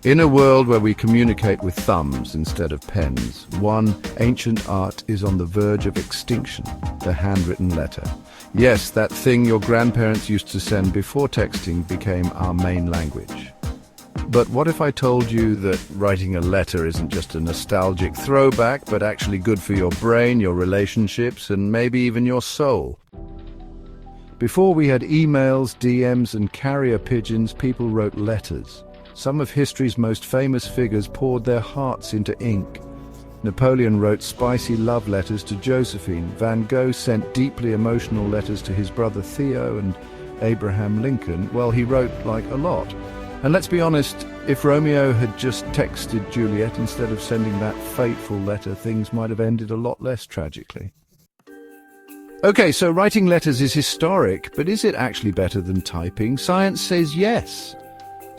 In a world where we communicate with thumbs instead of pens, one ancient art is on the verge of extinction: the handwritten letter. Yes, that thing your grandparents used to send before texting became our main language. But what if I told you that writing a letter isn't just a nostalgic throwback, but actually good for your brain, your relationships, and maybe even your soul? Before we had emails, DMs, and carrier pigeons, people wrote letters. Some of history's most famous figures poured their hearts into ink. Napoleon wrote spicy love letters to Josephine. Van Gogh sent deeply emotional letters to his brother Theo, and Abraham Lincoln, well, he wrote like a lot. And let's be honest, if Romeo had just texted Juliet instead of sending that fateful letter, things might have ended a lot less tragically. Okay, so writing letters is historic, but is it actually better than typing? Science says yes.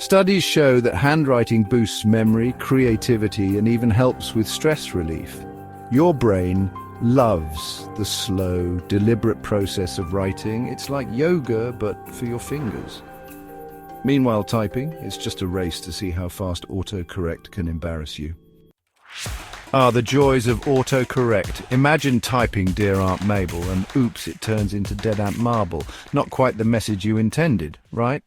Studies show that handwriting boosts memory, creativity, and even helps with stress relief. Your brain loves the slow, deliberate process of writing. It's like yoga, but for your fingers. Meanwhile, typing, it's just a race to see how fast autocorrect can embarrass you. The joys of autocorrect. Imagine typing Dear Aunt Mabel and oops, it turns into Dead Aunt Marble. Not quite the message you intended, right?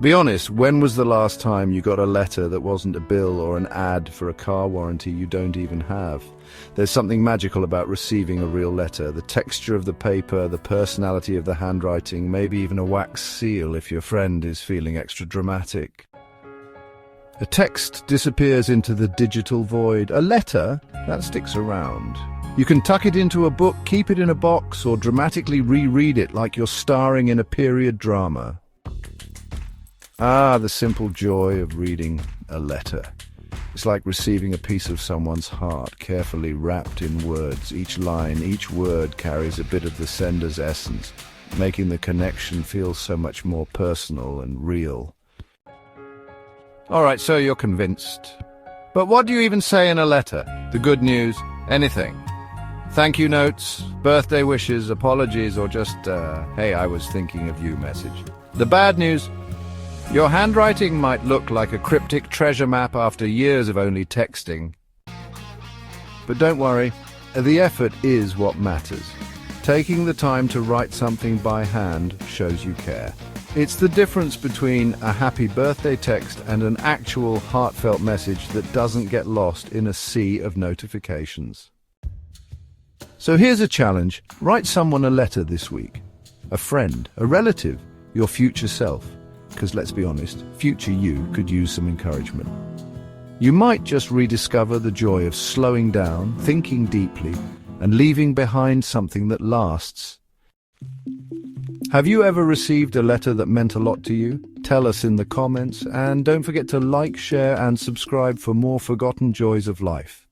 Be honest, when was the last time you got a letter that wasn't a bill or an ad for a car warranty you don't even have? There's something magical about receiving a real letter. The texture of the paper, the personality of the handwriting, maybe even a wax seal if your friend is feeling extra dramatic. A text disappears into the digital void. A letter, that sticks around. You can tuck it into a book, keep it in a box, or dramatically reread it like you're starring in a period drama. The simple joy of reading a letter. It's like receiving a piece of someone's heart, carefully wrapped in words. Each line, each word carries a bit of the sender's essence, making the connection feel so much more personal and real. Alright, so you're convinced. But what do you even say in a letter? The good news? Anything? Thank you notes, birthday wishes, apologies, or just, hey, I was thinking of you message. The bad news? Your handwriting might look like a cryptic treasure map after years of only texting. But don't worry, the effort is what matters. Taking the time to write something by hand shows you care. It's the difference between a happy birthday text and an actual heartfelt message that doesn't get lost in a sea of notifications. So here's a challenge. Write someone a letter this week. A friend, a relative, your future self. Because let's be honest, future you could use some encouragement. You might just rediscover the joy of slowing down, thinking deeply, and leaving behind something that lasts. Have you ever received a letter that meant a lot to you? Tell us in the comments, and don't forget to like, share, and subscribe for more forgotten joys of life.